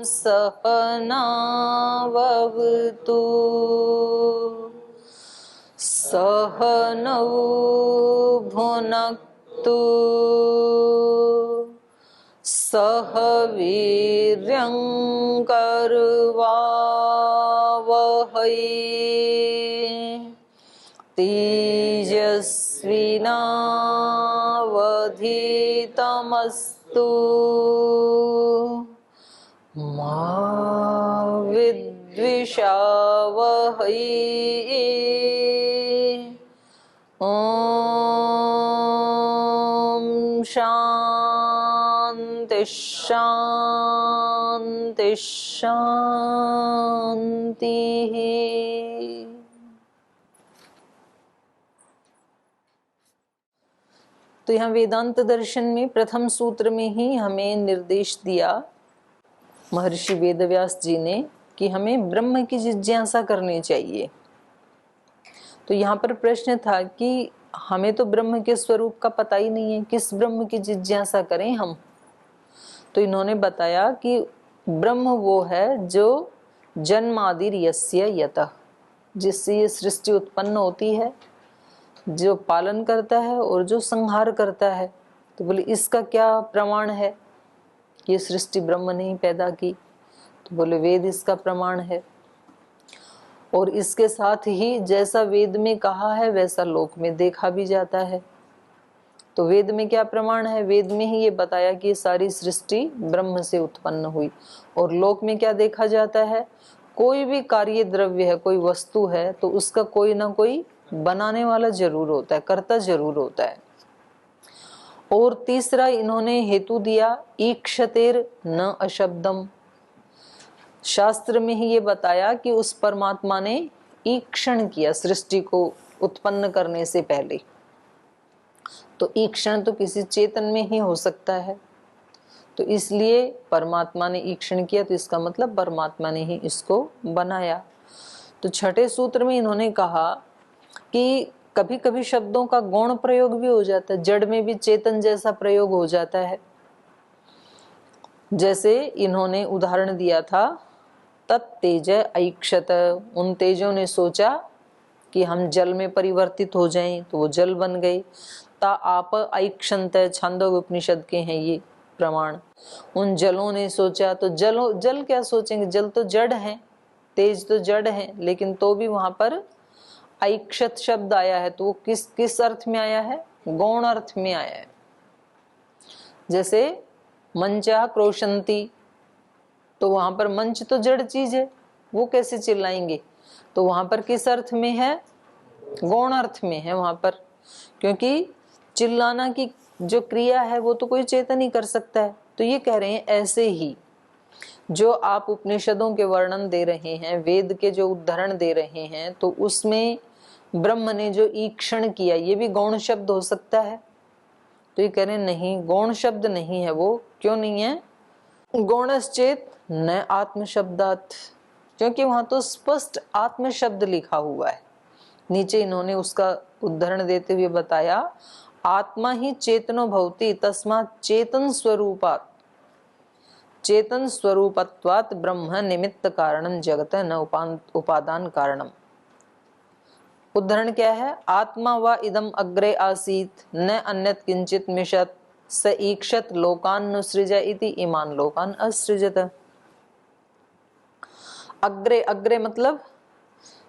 सहनावतु सहनौ भुनक्तु सह वीर्यं करवावहै तेजस्विनावधीतमस्तु मा विद्विषावहै। ओम शांति शांति शांति। तो यहाँ वेदांत दर्शन में प्रथम सूत्र में ही हमें निर्देश दिया महर्षि वेदव्यास जी ने कि हमें ब्रह्म की जिज्ञासा करनी चाहिए। तो यहाँ पर प्रश्न था कि हमें तो ब्रह्म के स्वरूप का पता ही नहीं है, किस ब्रह्म की जिज्ञासा करें हम। तो इन्होंने बताया कि ब्रह्म वो है जो जन्मादिर यस्य यतः, जिससे ये सृष्टि उत्पन्न होती है, जो पालन करता है और जो संहार करता है। तो बोले इसका क्या प्रमाण है, ये सृष्टि ब्रह्म ने ही पैदा की। तो बोले वेद इसका प्रमाण है। और इसके साथ ही जैसा वेद में कहा है वैसा लोक में देखा भी जाता है। तो वेद में क्या प्रमाण है, वेद में ही ये बताया कि सारी सृष्टि ब्रह्म से उत्पन्न हुई। और लोक में क्या देखा जाता है, कोई भी कार्य द्रव्य है, कोई वस्तु है, तो उसका कोई ना कोई बनाने वाला जरूर होता है, कर्ता जरूर होता है। और तीसरा इन्होंने हेतु दिया ईक्षतेर न अशब्दम। शास्त्र में ही ये बताया कि उस परमात्मा ने ईक्षण किया सृष्टि को उत्पन्न करने से पहले। तो ईक्षण तो किसी चेतन में ही हो सकता है, तो इसलिए परमात्मा ने ईक्षण किया, तो इसका मतलब परमात्मा ने ही इसको बनाया। तो छठे सूत्र में इन्होंने कहा कि कभी कभी शब्दों का गौण प्रयोग भी हो जाता है, जड़ में भी चेतन जैसा प्रयोग हो जाता है। जैसे इन्होंने उदाहरण दिया था तत्तेज ऐक्षत, उन तेजों ने सोचा कि हम जल में परिवर्तित हो जाएं, तो वो जल बन गए। ता आप ऐक्षंत, छांदोग्य उपनिषद के हैं ये प्रमाण। उन जलों ने सोचा, तो जल क्या सोचेंगे, जल तो जड़ है, तेज तो जड़ है, लेकिन तो भी वहां पर ऐक्षत शब्द आया है। तो वो किस अर्थ में आया है, गौण अर्थ में आया है। जैसे मंचा क्रोशंती, तो वहां पर मंच तो जड़ चीज है, वो कैसे चिल्लाएंगे, तो वहां पर किस अर्थ में है, गौण अर्थ में है वहां पर। क्योंकि चिल्लाना की जो क्रिया है वो तो कोई चेतन ही कर सकता है। तो ये कह रहे हैं ऐसे ही जो आप उपनिषदों के वर्णन दे रहे हैं, वेद के जो उदाहरण दे रहे हैं, तो उसमें ब्रह्म ने जो ईक्षण किया ये भी गौण शब्द हो सकता है। तो ये कह रहे हैं नहीं, गौण शब्द नहीं है वो। क्यों नहीं है, गौणश्चेत न आत्म शब्दात, क्योंकि वहां तो स्पष्ट आत्म शब्द लिखा हुआ है। नीचे इन्होंने उसका उदाहरण देते हुए बताया आत्मा ही चेतनो भवति तस्मात् चेतन स्वरूपात्, चेतन स्वरूपत्वात् ब्रह्म निमित्त कारणं जगत न उपादान कारणम। उदाहरण क्या है, आत्मा व इदम अग्रे आसीत न अन्यत किंचित मिषत स ईक्षत लोकान नुसृज इति इमान लोकान असृजत। अग्रे, अग्रे मतलब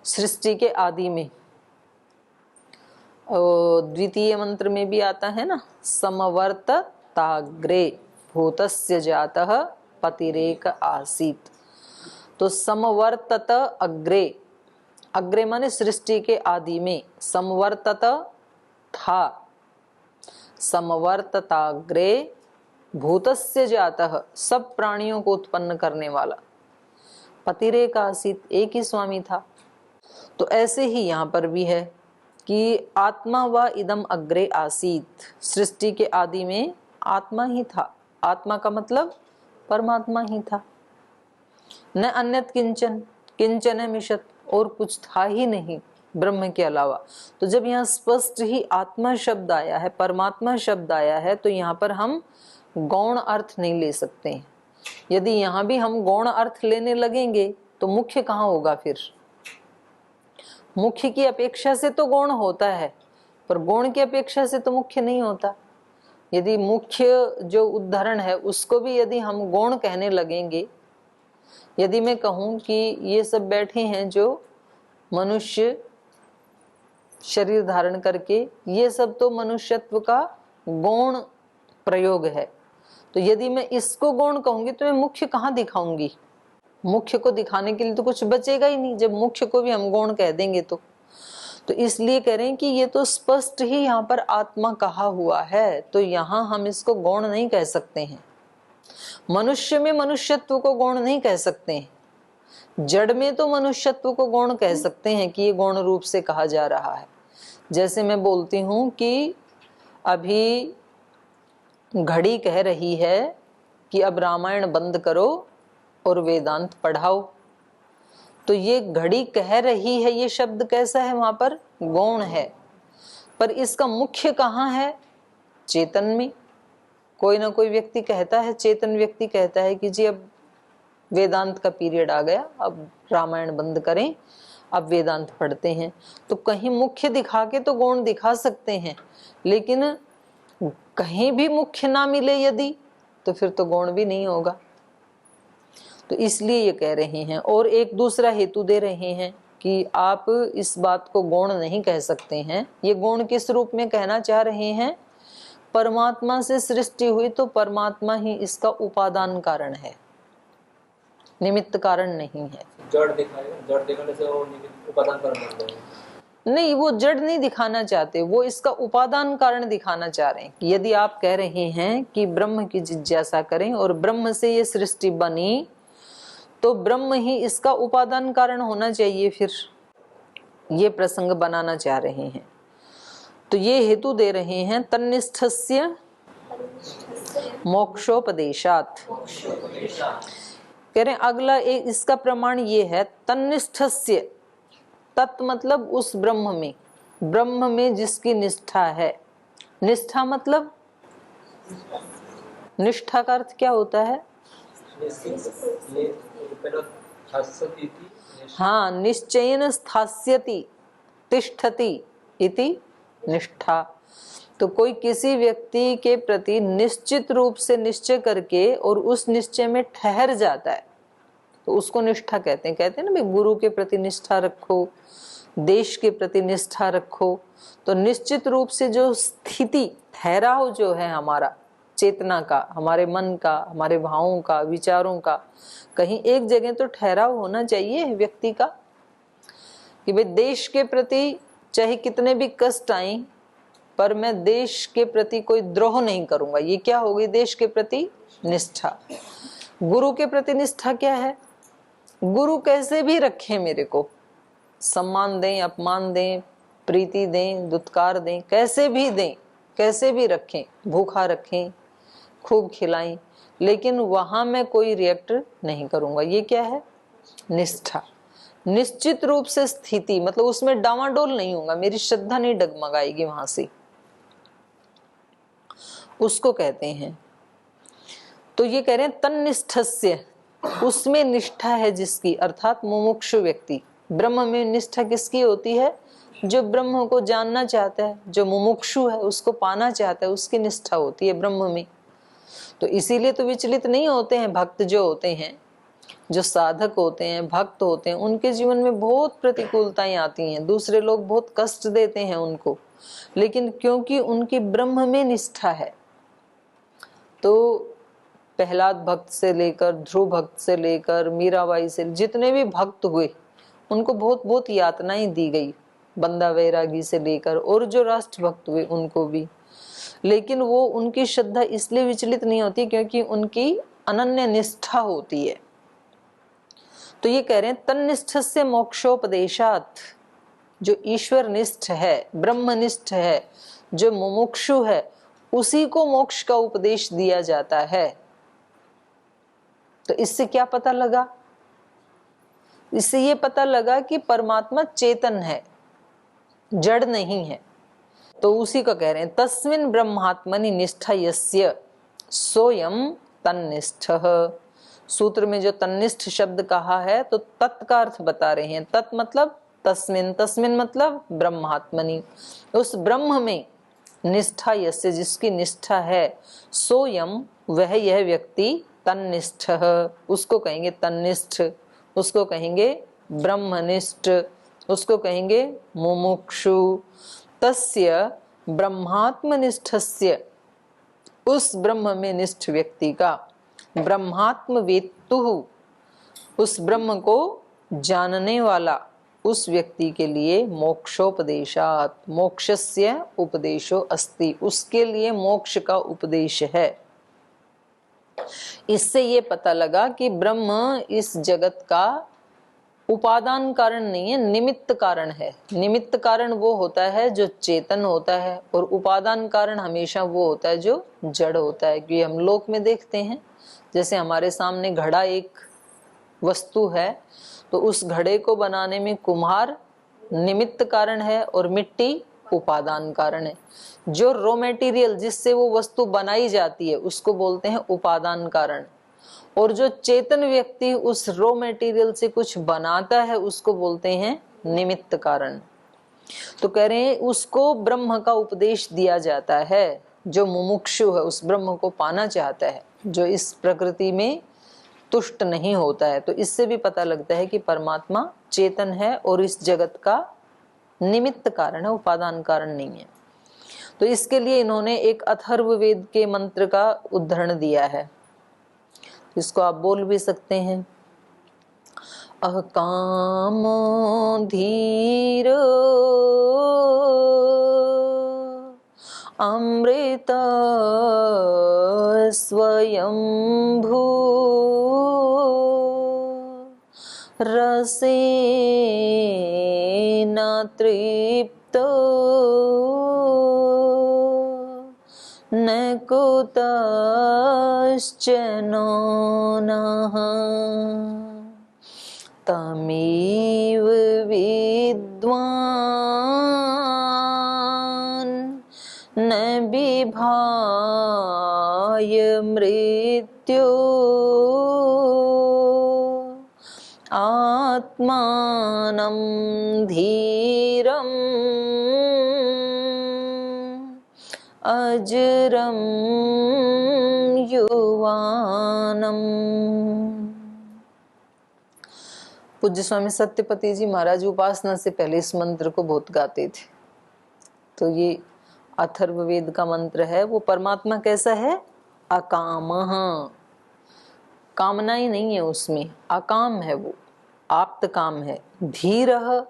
सृष्टि के आदि में। द्वितीय मंत्र में भी आता है ना, समवर्तताग्रे भूतस्य जातः पतिरेक आसीत। तो समवर्तत अग्रे, अग्रे माने सृष्टि के आदि में, समवर्तत था, समवर्तताग्रे भूतस्य जातः, सब प्राणियों को उत्पन्न करने वाला, पतिरेक आसीत, एक ही स्वामी था। तो ऐसे ही यहाँ पर भी है कि आत्मा व इदम अग्रे आसीत, सृष्टि के आदि में आत्मा ही था। आत्मा का मतलब परमात्मा ही था। न अन्यत किंचन, किंचन मिषत, और कुछ था ही नहीं ब्रह्म के अलावा। तो जब यहाँ स्पष्ट ही आत्मा शब्द आया है, परमात्मा शब्द आया है, तो यहाँ पर हम गौण अर्थ नहीं ले सकते हैं। यदि यहाँ भी हम गौण अर्थ लेने लगेंगे तो मुख्य कहाँ होगा फिर? मुख्य की अपेक्षा से तो गौण होता है, पर गौण की अपेक्षा से तो मुख्य नहीं होता। यदि मुख्य जो उदाहरण है उसको भी यदि हम गौण कहने लगेंगे, यदि मैं कहूं कि ये सब बैठे हैं जो मनुष्य शरीर धारण करके, ये सब तो मनुष्यत्व का गौण प्रयोग है, तो यदि मैं इसको गौण कहूंगी तो मैं मुख्य कहाँ दिखाऊंगी? मुख्य को दिखाने के लिए तो कुछ बचेगा ही नहीं, जब मुख्य को भी हम गौण कह देंगे तो इसलिए कह रहे हैं कि ये तो स्पष्ट ही यहाँ पर आत्मा कहा हुआ है, तो यहाँ हम इसको गौण नहीं कह सकते हैं। मनुष्य में मनुष्यत्व को गौण नहीं कह सकते हैं, जड़ में तो मनुष्यत्व को गौण कह सकते हैं कि ये गौण रूप से कहा जा रहा है। जैसे मैं बोलती हूँ कि अभी घड़ी कह रही है कि अब रामायण बंद करो और वेदांत पढ़ाओ, तो ये घड़ी कह रही है, ये शब्द कैसा है? वहां पर गौण है, पर इसका मुख्य कहाँ है? चेतन में। कोई ना कोई व्यक्ति कहता है, चेतन व्यक्ति कहता है कि जी अब वेदांत का पीरियड आ गया, अब रामायण बंद करें, अब वेदांत पढ़ते हैं। तो कहीं मुख्य दिखा के तो गौण दिखा सकते हैं, लेकिन कहीं भी मुख्य ना मिले यदि, तो फिर तो गौण भी नहीं होगा। तो इसलिए ये कह रहे हैं, और एक दूसरा हेतु दे रहे हैं कि आप इस बात को गौण नहीं कह सकते हैं। ये गौण किस रूप में कहना चाह रहे हैं? परमात्मा से सृष्टि हुई तो परमात्मा ही इसका उपादान कारण है, निमित्त कारण नहीं है। जड़ दिखाएगा, जड़ दिखाने से वो निमित्त उपादान कारण बन जाएगा। नहीं, वो जड़ नहीं दिखाना चाहते, वो इसका उपादान कारण दिखाना चाह रहे हैं कि यदि आप कह रहे हैं कि ब्रह्म की जिज्ञासा करें और ब्रह्म से ये सृष्टि बनी, तो ब्रह्म ही इसका उपादान कारण होना चाहिए, फिर ये प्रसंग बनाना चाह रहे हैं। तो ये हेतु दे रहे हैं, तन्निष्ठस्य मोक्षोपदेशात्। कह रहे हैं अगला एक इसका प्रमाण ये है, तन्निष्ठस्य, तत् मतलब उस ब्रह्म में जिसकी निष्ठा है। निष्ठा मतलब, निष्ठा का अर्थ क्या होता है? हाँ, निश्चयेन स्थास्यति तिष्ठति इति निष्ठा। तो कोई किसी व्यक्ति के प्रति निश्चित रूप से निश्चय करके और उस निश्चय में ठहर जाता है, तो उसको निष्ठा कहते हैं। कहते हैं ना भाई, गुरु के प्रति निष्ठा रखो, देश के प्रति निष्ठा रखो। तो निश्चित रूप से जो स्थिति, ठहराव जो है हमारा चेतना का, हमारे मन का, हमारे भावों का, विचारों का, कहीं एक जगह तो ठहराव होना चाहिए व्यक्ति का कि भाई देश के प्रति चाहे कितने भी कष्ट आए, पर मैं देश के प्रति कोई द्रोह नहीं करूंगा। ये क्या हो गई? देश के प्रति निष्ठा। गुरु के प्रति निष्ठा क्या है? गुरु कैसे भी रखें मेरे को, सम्मान दें, अपमान दें, प्रीति दें, दुत्कार दें, कैसे भी दें, कैसे भी रखें, भूखा रखें, खूब खिलाएं, लेकिन वहां मैं कोई रिएक्ट नहीं करूंगा। ये क्या है? निष्ठा। निश्चित रूप से स्थिति, मतलब उसमें डावाडोल नहीं होगा, मेरी श्रद्धा नहीं डगमगाएगी वहां से, उसको कहते हैं। तो ये कह रहे हैं तन्निष्ठस्य, उसमें निष्ठा है जिसकी, अर्थात मुमुक्षु व्यक्ति। ब्रह्म में निष्ठा किसकी होती है? जो ब्रह्म को जानना चाहता है, जो मुमुक्षु है, उसको पाना चाहता है, उसकी निष्ठा होती है ब्रह्म में। तो इसीलिए तो विचलित नहीं होते हैं भक्त जो होते हैं, जो साधक होते हैं, भक्त होते हैं, उनके जीवन में बहुत प्रतिकूलताएं आती हैं, दूसरे लोग बहुत कष्ट देते हैं उनको, लेकिन क्योंकि उनकी ब्रह्म में निष्ठा है। तो प्रहलाद भक्त से लेकर, ध्रुव भक्त से लेकर, मीराबाई से, जितने भी भक्त हुए उनको बहुत बहुत यातनाएं दी गई, बंदा वैरागी से लेकर, और जो राष्ट्र भक्त हुए उनको भी। लेकिन वो उनकी श्रद्धा इसलिए विचलित नहीं होती क्योंकि उनकी अनन्य निष्ठा होती है। तो ये कह रहे हैं तन्निष्ठस्य मोक्षोपदेशात्, जो ईश्वर निष्ठ है, ब्रह्मनिष्ठ है, जो मुमुक्षु है, उसी को मोक्ष का उपदेश दिया जाता है। तो इससे क्या पता लगा? इससे ये पता लगा कि परमात्मा चेतन है, जड़ नहीं है। तो उसी को कह रहे हैं तस्मिन् ब्रह्मात्मनि निष्ठा यस्य सोयम तन्निष्ठः। सूत्र में जो तन्निष्ठ शब्द कहा है तो तत् का अर्थ बता रहे हैं। तत् मतलब तस्मिन, तस्मिन मतलब ब्रह्मात्मनि, उस ब्रह्म में निष्ठा यस्य, जिसकी निष्ठा है, सोयम वह यह व्यक्ति, तन्निष्ठ उसको कहेंगे तन्निष्ठ, उसको कहेंगे ब्रह्मनिष्ठ, उसको कहेंगे मुमुक्षु। तस्य ब्रह्मात्मनिष्ठस्य, उस ब्रह्म में निष्ठ व्यक्ति का, ब्रह्मात्म वेत्तुः उस ब्रह्म को जानने वाला उस व्यक्ति के लिए मोक्षोपदेशात्, मोक्षस्य उपदेशो अस्ति, उसके लिए मोक्ष का उपदेश है। इससे ये पता लगा कि ब्रह्म इस जगत का उपादान कारण नहीं है, निमित्त कारण है। निमित्त कारण वो होता है जो चेतन होता है, और उपादान कारण हमेशा वो होता है जो जड़ होता है। क्योंकि हम लोक में देखते हैं, जैसे हमारे सामने घड़ा एक वस्तु है, तो उस घड़े को बनाने में कुम्हार निमित्त कारण है और मिट्टी उपादान कारण है। जो रॉ मटेरियल जिससे वो वस्तु बनाई जाती है उसको बोलते हैं उपादान कारण, और जो चेतन व्यक्ति उस रॉ मटेरियल से कुछ बनाता है उसको बोलते हैं निमित्त कारण। तो कह रहे हैं उसको ब्रह्म का उपदेश दिया जाता है। जो मुमुक्षु है, उस ब्रह्म को पाना चाहता है, जो इस प्रकृति में तुष्ट नहीं होता है। तो इससे भी पता लगता है कि परमात्मा चेतन है और इस जगत का निमित्त कारण है, उपादान कारण नहीं है। तो इसके लिए इन्होंने एक अथर्ववेद के मंत्र का उदाहरण दिया है, इसको आप बोल भी सकते हैं। अकामो धीर अमृत स्वयंभू रसेन तृप्त न कुतश्चनो नः तमेव विद्वान् न बिभाय मृत्यु आत्मानं धीरम् अजरं युवानम्। पूज्य स्वामी सत्यपति जी महाराज उपासना से पहले इस मंत्र को बहुत गाते थे। तो ये अथर्ववेद का मंत्र है। वो परमात्मा कैसा है? अकामः, कामना ही नहीं है उसमें, अकाम है, वो आप्त काम है। धीरः,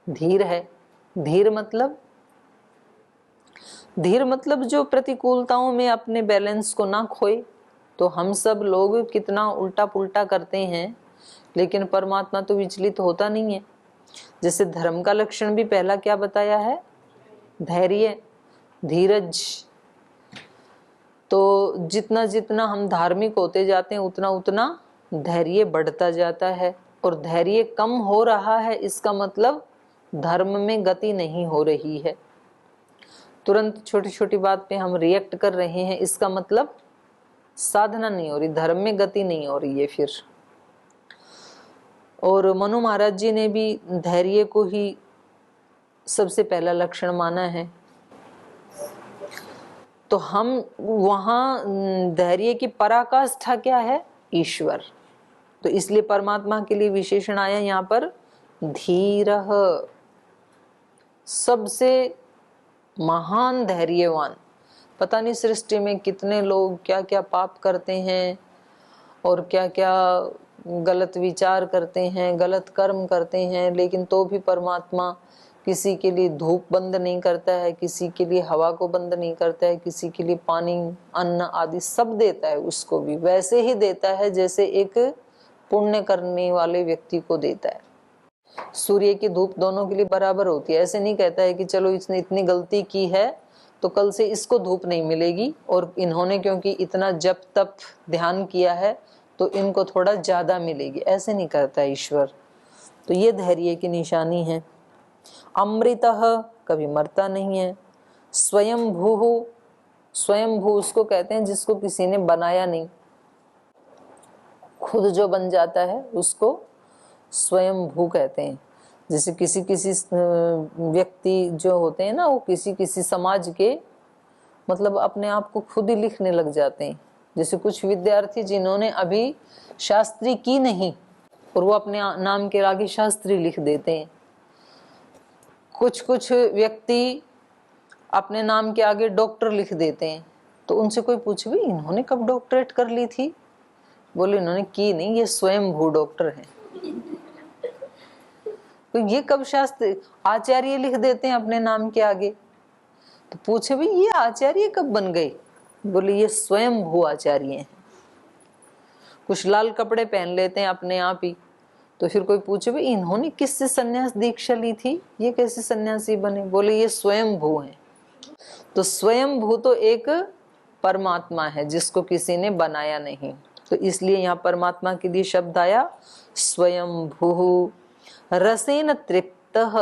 धीर है। धीर मतलब जो प्रतिकूलताओं में अपने बैलेंस को ना खोए। तो हम सब लोग कितना उल्टा पुल्टा करते हैं, लेकिन परमात्मा तो विचलित होता नहीं है। जैसे धर्म का लक्षण भी पहला क्या बताया है? धैर्य, धीरज। तो जितना जितना हम धार्मिक होते जाते हैं उतना उतना धैर्य बढ़ता जाता है, और धैर्य कम हो रहा है इसका मतलब धर्म में गति नहीं हो रही है। तुरंत छोटी छोटी बात पे हम रिएक्ट कर रहे हैं, इसका मतलब साधना नहीं हो रही, धर्म में गति नहीं हो रही है फिर। और मनु महाराज जी ने भी धैर्य को ही सबसे पहला लक्षण माना है। तो हम वहां धैर्य की पराकाष्ठा क्या है? ईश्वर। तो इसलिए परमात्मा के लिए विशेषण आया यहाँ पर धीरः, सबसे महान धैर्यवान। पता नहीं सृष्टि में कितने लोग क्या क्या पाप करते हैं और क्या क्या गलत विचार करते हैं, गलत कर्म करते हैं, लेकिन तो भी परमात्मा किसी के लिए धूप बंद नहीं करता है, किसी के लिए हवा को बंद नहीं करता है, किसी के लिए पानी, अन्न आदि सब देता है। उसको भी वैसे ही देता है जैसे एक पुण्य करने वाले व्यक्ति को देता है। सूर्य की धूप दोनों के लिए बराबर होती है। ऐसे नहीं कहता है कि चलो इसने इतनी गलती की है तो कल से इसको धूप नहीं मिलेगी, और इन्होंने क्योंकि इतना जप तप ध्यान किया है तो इनको थोड़ा ज्यादा मिलेगी। ऐसे नहीं करता है ईश्वर। तो ये धैर्य की निशानी है। अमृतः, कभी मरता नहीं है। स्वयंभू, स्वयंभू उसको कहते हैं जिसको किसी ने बनाया नहीं। खुद जो बन जाता है उसको स्वयं भू कहते हैं। जैसे किसी किसी व्यक्ति जो होते हैं ना, वो किसी किसी समाज के मतलब अपने आप को खुद ही लिखने लग जाते हैं। जैसे कुछ विद्यार्थी जिन्होंने अभी शास्त्री की नहीं और वो अपने नाम के आगे शास्त्री लिख देते हैं। कुछ कुछ व्यक्ति अपने नाम के आगे डॉक्टर लिख देते हैं। तो उनसे कोई पूछे भी इन्होंने कब डॉक्टरेट कर ली थी? बोले इन्होंने की नहीं, ये स्वयं भू डॉक्टर हैं। तो ये कब शास्त्र आचार्य लिख देते हैं अपने नाम के आगे। तो पूछे भी ये आचार्य कब बन गए? बोले ये स्वयं भू आचार्य हैं। कुछ लाल कपड़े पहन लेते हैं अपने आप ही। तो फिर कोई पूछे भी इन्होंने किससे संन्यास दीक्षा ली थी, ये कैसे सन्यासी बने? बोले ये स्वयं भू हैं। तो स्वयं भू तो एक परमात्मा है जिसको किसी ने बनाया नहीं। तो इसलिए यहाँ परमात्मा के लिए शब्द आया स्वयं भू। रसेन तृप्तः,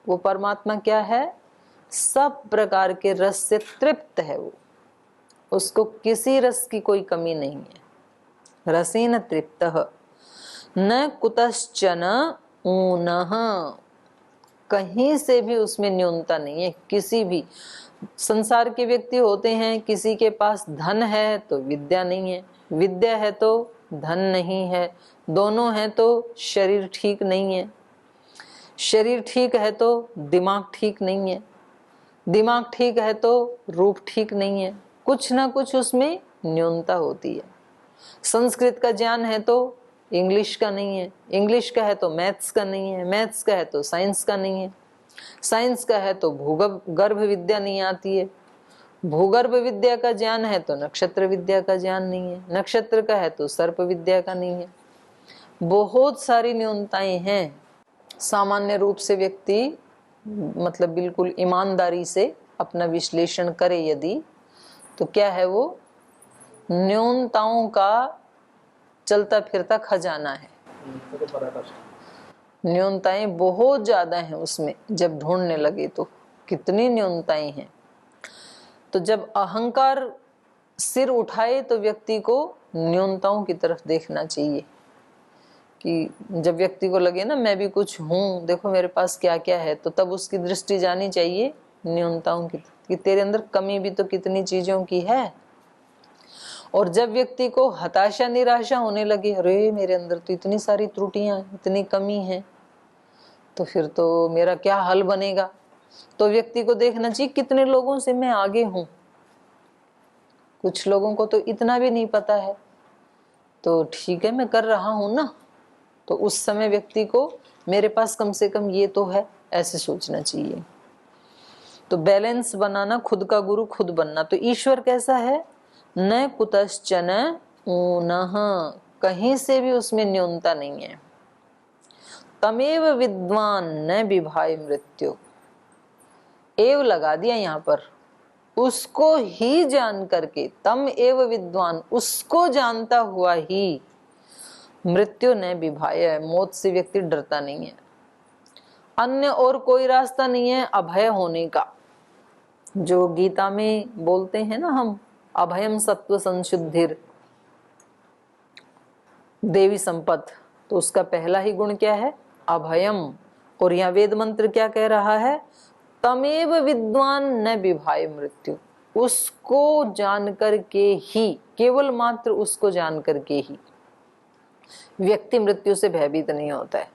वो परमात्मा क्या है? सब प्रकार के रस से तृप्त है वो, उसको किसी रस की कोई कमी नहीं है। रसेन तृप्तः न कुतश्चन ऊनः, कहीं से भी उसमें न्यूनता नहीं है। किसी भी संसार के व्यक्ति होते हैं, किसी के पास धन है तो विद्या नहीं है, विद्या है तो धन नहीं है, दोनों है तो शरीर ठीक नहीं है, शरीर ठीक है तो दिमाग ठीक नहीं है, दिमाग ठीक है तो रूप ठीक नहीं है। कुछ ना कुछ उसमें न्यूनता होती है। संस्कृत का ज्ञान है तो इंग्लिश का नहीं है, इंग्लिश का है तो मैथ्स का नहीं है, मैथ्स का है तो साइंस का नहीं है, साइंस का है तो भूगर्भ विद्या नहीं आती है, भूगर्भ विद्या का ज्ञान है तो नक्षत्र विद्या का ज्ञान नहीं है, नक्षत्र का है तो सर्प विद्या का नहीं है। बहुत सारी न्यूनताएं हैं। सामान्य रूप से व्यक्ति मतलब बिल्कुल ईमानदारी से अपना विश्लेषण करे यदि, तो क्या है वो न्यूनताओं का चलता फिरता खजाना है। न्यूनताएं बहुत ज्यादा हैं उसमें, जब ढूंढने लगे तो कितनी न्यूनताएं हैं। तो जब अहंकार सिर उठाए तो व्यक्ति को न्यूनताओं की तरफ देखना चाहिए। कि जब व्यक्ति को लगे ना मैं भी कुछ हूँ, देखो मेरे पास क्या क्या है, तो तब उसकी दृष्टि जानी चाहिए न्यूनताओं की, कि तेरे अंदर कमी भी तो कितनी चीजों की है। और जब व्यक्ति को हताशा निराशा होने लगे, अरे मेरे अंदर तो इतनी सारी त्रुटियां, इतनी कमी है, तो फिर तो मेरा क्या हल बनेगा? तो व्यक्ति को देखना चाहिए कितने लोगों से मैं आगे हूं। कुछ लोगों को तो इतना भी नहीं पता है, तो ठीक है मैं कर रहा हूं ना। तो उस समय व्यक्ति को मेरे पास कम से कम ये तो है, ऐसे सोचना चाहिए। तो बैलेंस बनाना, खुद का गुरु खुद बनना। तो ईश्वर कैसा है? न कुतश्चन ऊनः, कहीं से भी उसमें न्यूनता नहीं है। तमेव विद्वान न विभाय मृत्यु, एव लगा दिया यहाँ पर, उसको ही जान करके, तम एव विद्वान, उसको जानता हुआ ही मृत्यु न विभाय, मौत से व्यक्ति डरता नहीं है। अन्य और कोई रास्ता नहीं है अभय होने का। जो गीता में बोलते हैं ना हम, अभयम सत्व संशुद्धिर देवी संपत्, तो उसका पहला ही गुण क्या है? अभयम। और यहाँ वेद मंत्र क्या कह रहा है? तमेव विद्वान न विभाय मृत्यु, उसको जान करके ही, केवल मात्र उसको जान करके ही व्यक्ति मृत्यु से भयभीत नहीं होता है।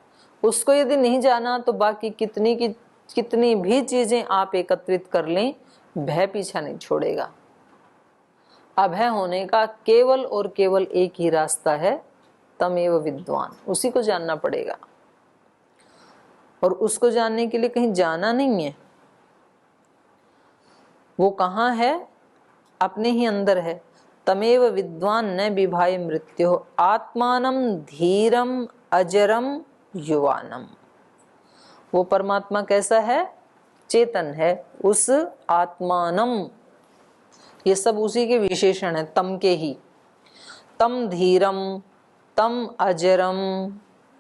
उसको यदि नहीं जाना तो बाकी कितनी भी चीजें आप एकत्रित कर लें, भय पीछा नहीं छोड़ेगा। अभय होने का केवल और केवल एक ही रास्ता है, तमेव विद्वान, उसी को जानना पड़ेगा। और उसको जानने के लिए कहीं जाना नहीं है, वो कहाँ है? अपने ही अंदर है। तमेव विद्वान न विभाय मृत्यु आत्मानम धीरम अजरम युवानम, वो परमात्मा कैसा है? चेतन है। उस आत्मानम, ये सब उसी के विशेषण है, तम के ही। तम धीरम, तम अजरम,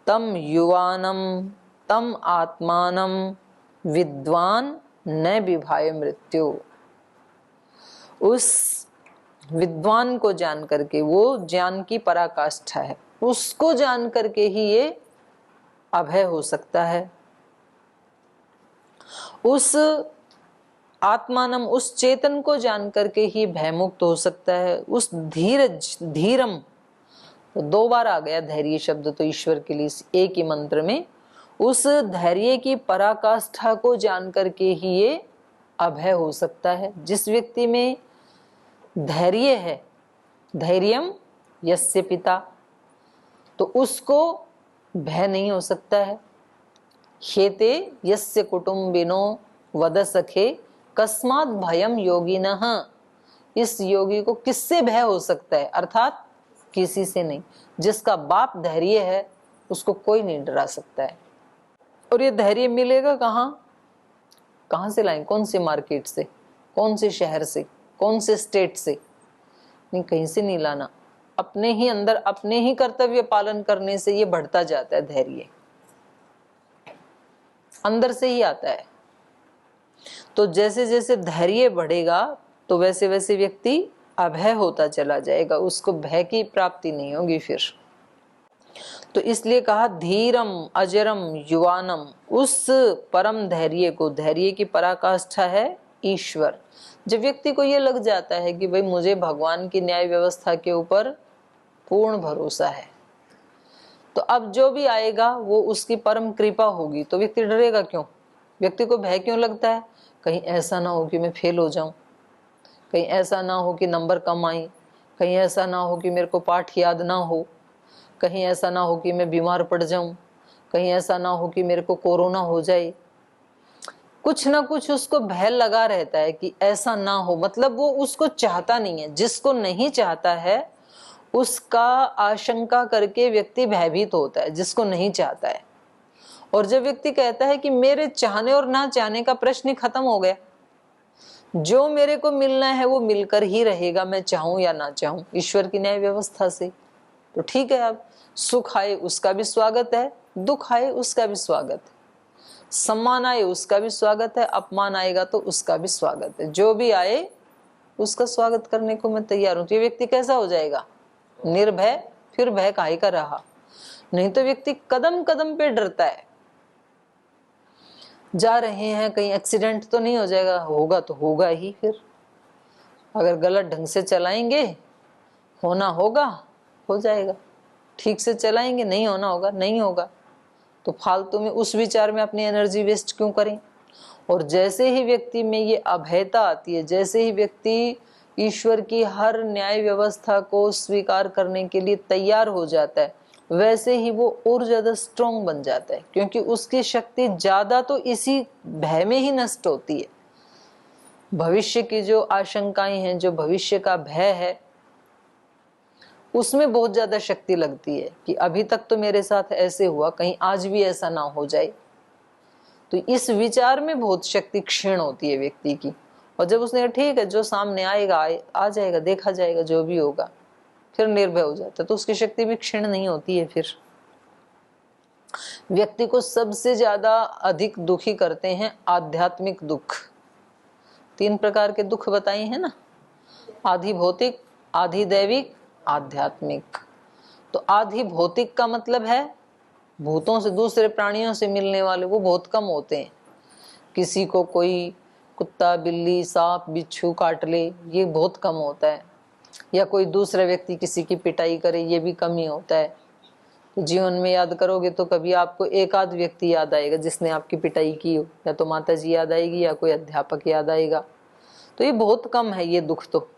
तम युवानम, तम आत्मानम विद्वान न विभाय मृत्यु, उस विद्वान को जान करके, वो ज्ञान की पराकाष्ठा है, उसको जान करके ही ये अभय हो सकता है। उस आत्मानम, उस चेतन को जान करके ही भयमुक्त हो सकता है। उस धीरज, धीरम, तो 2 बार आ गया धैर्य शब्द तो ईश्वर के लिए एक ही मंत्र में। उस धैर्य की पराकाष्ठा को जान करके ही ये अभय हो सकता है। जिस व्यक्ति में धैर्य है, धैर्यम यस्य पिता, तो उसको भय नहीं हो सकता है। ह्येते यस्य कुटुम्बिनो वद सखे कस्मात् भयम योगिनः, इस योगी को किससे भय हो सकता है, अर्थात किसी से नहीं। जिसका बाप धैर्य है उसको कोई नहीं डरा सकता है। और ये धैर्य मिलेगा कहाँ, कहाँ से लाएं, कौन से मार्केट से, कौन से शहर से, कौन से स्टेट से, नहीं, कहीं से नहीं लाना। अपने ही अंदर, अपने ही कर्तव्य पालन करने से ये बढ़ता जाता है। धैर्य अंदर से ही आता है। तो जैसे जैसे धैर्य बढ़ेगा तो वैसे वैसे व्यक्ति अभय होता चला जाएगा, उसको भय की प्राप्ति नहीं होगी फिर। तो इसलिए कहा धीरम अजरम युवानम, उस परम धैर्य को, धैर्य की पराकाष्ठा है ईश्वर। जब व्यक्ति को ये लग जाता है कि भाई मुझे भगवान की न्याय व्यवस्था के ऊपर पूर्ण भरोसा है, तो अब जो भी आएगा वो उसकी परम कृपा होगी, तो व्यक्ति डरेगा क्यों, व्यक्ति को भय क्यों लगता है? कहीं ऐसा ना हो कि मैं फेल हो जाऊं, कहीं ऐसा ना हो कि नंबर कम आए, कहीं ऐसा ना हो कि मेरे को पाठ याद ना हो, कहीं ऐसा ना हो कि मैं बीमार पड़ जाऊं, कहीं ऐसा ना हो कि मेरे को कोरोना हो जाए। कुछ ना कुछ उसको भय लगा रहता है कि ऐसा ना हो, मतलब वो उसको चाहता नहीं है। जिसको नहीं चाहता है उसका आशंका करके व्यक्ति भयभीत होता है, जिसको नहीं चाहता है। और जब व्यक्ति कहता है कि मेरे चाहने और ना चाहने का प्रश्न ही खत्म हो गया, जो मेरे को मिलना है वो मिलकर ही रहेगा, मैं चाहूं या ना चाहूं, ईश्वर की न्याय व्यवस्था से। तो ठीक है, अब सुख आए उसका भी स्वागत है, दुख आए उसका भी स्वागत है, सम्मान आए उसका भी स्वागत है, अपमान आएगा तो उसका भी स्वागत है। जो भी आए उसका स्वागत करने को मैं तैयार हूं। तो ये व्यक्ति कैसा हो जाएगा? निर्भय। फिर भय काहे का रहा? नहीं तो व्यक्ति कदम कदम पे डरता है। जा रहे हैं, कहीं एक्सीडेंट तो नहीं हो जाएगा? होगा तो होगा ही। फिर अगर गलत ढंग से चलाएंगे, होना होगा, हो जाएगा। ठीक से चलाएंगे, नहीं होना होगा, नहीं होगा। तो फालतू में उस विचार में अपनी एनर्जी वेस्ट क्यों करें? और जैसे ही व्यक्ति में ये अभयता आती है, जैसे ही व्यक्ति ईश्वर की हर न्याय व्यवस्था को स्वीकार करने के लिए तैयार हो जाता है, वैसे ही वो और ज्यादा स्ट्रॉन्ग बन जाता है, क्योंकि उसकी शक्ति ज्यादा तो इसी भय में ही नष्ट होती है। भविष्य की जो आशंकाएं हैं, जो भविष्य का भय है, उसमें बहुत ज्यादा शक्ति लगती है कि अभी तक तो मेरे साथ ऐसे हुआ, कहीं आज भी ऐसा ना हो जाए। तो इस विचार में बहुत शक्ति क्षीण होती है व्यक्ति की। और जब उसने ठीक है, जो सामने आएगा आ जाएगा, देखा जाएगा, जो भी होगा, फिर निर्भय हो जाता है, तो उसकी शक्ति भी क्षीण नहीं होती है। फिर व्यक्ति को सबसे ज्यादा अधिक दुखी करते हैं आध्यात्मिक दुख। 3 प्रकार के दुख बताए हैं ना, आधि भौतिक, आधि दैविक, आध्यात्मिक। तो आधि भौतिक का मतलब है भूतों से, दूसरे प्राणियों से मिलने वाले, वो बहुत कम होते हैं। किसी को कोई कुत्ता, बिल्ली, सांप, बिच्छू काट ले, ये बहुत कम होता है। या कोई दूसरा व्यक्ति किसी की पिटाई करे, ये भी कम ही होता है। तो जीवन में याद करोगे तो कभी आपको एक आध व्यक्ति याद आएगा जिसने आपकी पिटाई की हो, या तो माता जी याद आएगी या कोई अध्यापक याद आएगा। तो ये बहुत कम है ये दुख तो।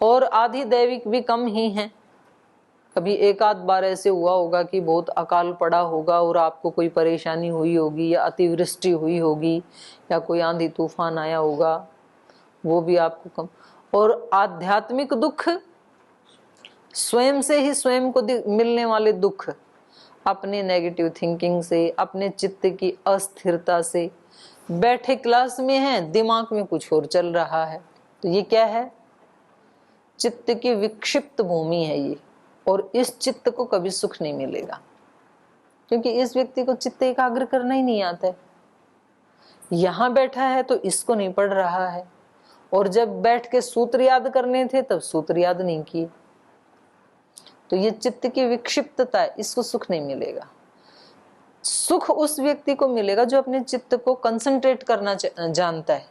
और आधि दैविक भी कम ही है। कभी एक आध बार ऐसे हुआ होगा कि बहुत अकाल पड़ा होगा और आपको कोई परेशानी हुई होगी, या अतिवृष्टि हुई होगी, या कोई आंधी तूफान आया होगा, वो भी आपको कम। और आध्यात्मिक दुख स्वयं से ही स्वयं को मिलने वाले दुख, अपने नेगेटिव थिंकिंग से, अपने चित्त की अस्थिरता से। बैठे क्लास में हैं, दिमाग में कुछ और चल रहा है, तो ये क्या है? चित्त की विक्षिप्त भूमि है ये। और इस चित्त को कभी सुख नहीं मिलेगा, क्योंकि इस व्यक्ति को चित्त एकाग्र करना ही नहीं आता है। यहां बैठा है तो इसको नहीं पढ़ रहा है, और जब बैठ के सूत्र याद करने थे तब सूत्र याद नहीं किए। तो ये चित्त की विक्षिप्तता है, इसको सुख नहीं मिलेगा। सुख उस व्यक्ति को मिलेगा जो अपने चित्त को कंसंट्रेट करना जानता है।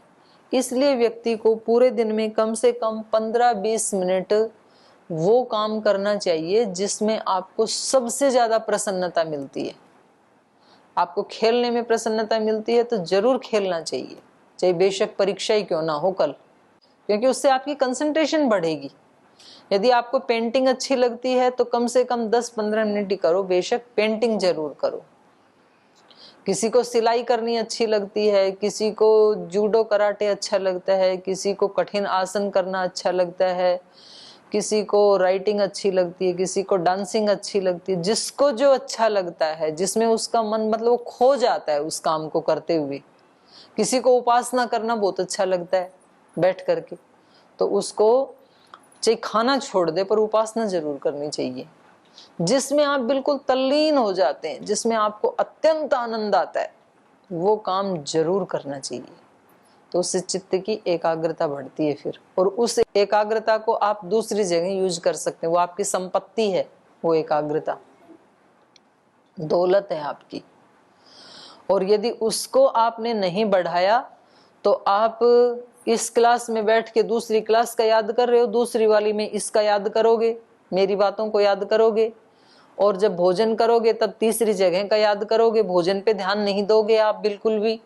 इसलिए व्यक्ति को पूरे दिन में कम से कम 15-20 मिनट वो काम करना चाहिए जिसमें आपको सबसे ज्यादा प्रसन्नता मिलती है। आपको खेलने में प्रसन्नता मिलती है तो जरूर खेलना चाहिए, चाहे बेशक परीक्षा ही क्यों ना हो कल, क्योंकि उससे आपकी कंसंट्रेशन बढ़ेगी। यदि आपको पेंटिंग अच्छी लगती है तो कम से कम 10-15 मिनट ही करो, बेशक पेंटिंग जरूर करो। किसी को सिलाई करनी अच्छी लगती है, किसी को जूडो कराटे अच्छा लगता है, किसी को कठिन आसन करना अच्छा लगता है, किसी को राइटिंग अच्छी लगती है, किसी को डांसिंग अच्छी लगती है। जिसको जो अच्छा लगता है, जिसमें उसका मन मतलब वो खो जाता है उस काम को करते हुए। किसी को उपासना करना बहुत अच्छा लगता है बैठ करके, तो उसको चाहे खाना छोड़ दे पर उपासना जरूर करनी चाहिए। जिसमें आप बिल्कुल तल्लीन हो जाते हैं, जिसमें आपको अत्यंत आनंद आता है, वो काम जरूर करना चाहिए। तो उससे चित्त की एकाग्रता बढ़ती है फिर, और उस एकाग्रता को आप दूसरी जगह यूज कर सकते हैं। वो आपकी संपत्ति है, वो एकाग्रता दौलत है आपकी। और यदि उसको आपने नहीं बढ़ाया तो आप इस क्लास में बैठ के दूसरी क्लास का याद कर रहे हो, दूसरी वाली में इसका याद करोगे, मेरी बातों को याद करोगे, और जब भोजन करोगे तब तीसरी जगह का याद करोगे, भोजन पे ध्यान नहीं दोगे आप बिल्कुल भी।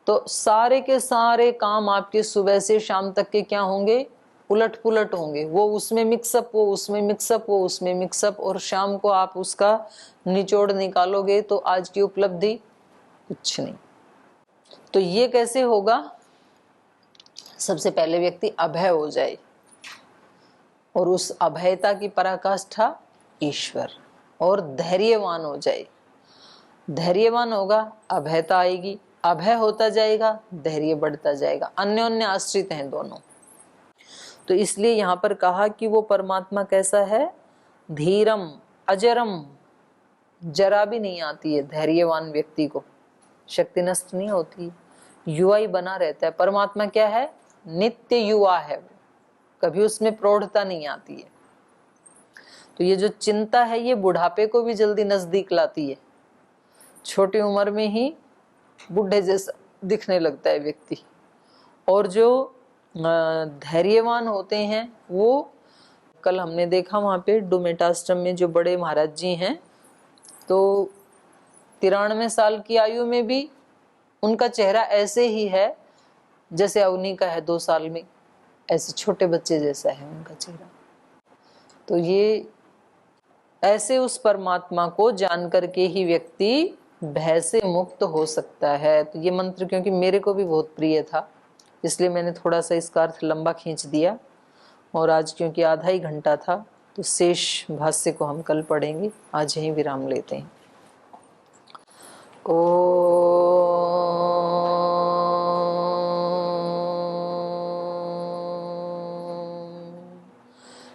तो सारे के सारे काम आपके सुबह से शाम तक के क्या होंगे, उलट पुलट होंगे। वो उसमें मिक्सअप, वो उसमें मिक्सअप, वो उसमें मिक्सअप, और शाम को आप उसका निचोड़ निकालोगे तो आज की उपलब्धि कुछ नहीं। तो ये कैसे होगा? सबसे पहले व्यक्ति अभय हो जाए, और उस अभयता की पराकाष्ठा ईश्वर, और धैर्यवान हो जाए। धैर्यवान होगा, अभयता आएगी, अभय होता जाएगा, धैर्य बढ़ता जाएगा। अन्योन्य आश्रित हैं दोनों। तो इसलिए यहां पर कहा कि वो परमात्मा कैसा है? धीरम अजरम, जरा भी नहीं आती है धैर्यवान व्यक्ति को, शक्ति नष्ट नहीं होती, युवा ही बना रहता है। परमात्मा क्या है? नित्य युवा है, वो कभी उसमें प्रौढ़ता नहीं आती है। तो ये जो चिंता है ये बुढ़ापे को भी जल्दी नजदीक लाती है। छोटी उम्र में ही बुढ़े जैसा दिखने लगता है व्यक्ति। और जो धैर्यवान होते हैं वो, कल हमने देखा वहां पे डोमेटाश्रम में जो बड़े महाराज जी हैं, तो 93 साल की आयु में भी उनका चेहरा ऐसे ही है जैसे अवनी का है 2 साल में, ऐसे छोटे बच्चे जैसा है उनका चेहरा। तो ये ऐसे उस परमात्मा को जान करके ही व्यक्ति भय से मुक्त हो सकता है। तो ये मंत्र क्योंकि मेरे को भी बहुत प्रिय था, इसलिए मैंने थोड़ा सा इसका अर्थ लंबा खींच दिया, और आज क्योंकि आधा ही घंटा था तो शेष भाष्य को हम कल पढ़ेंगे। आज यहीं विराम लेते हैं।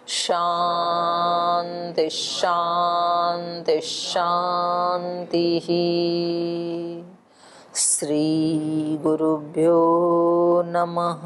शांति शांति शांति। श्री गुरुभ्यो नमः।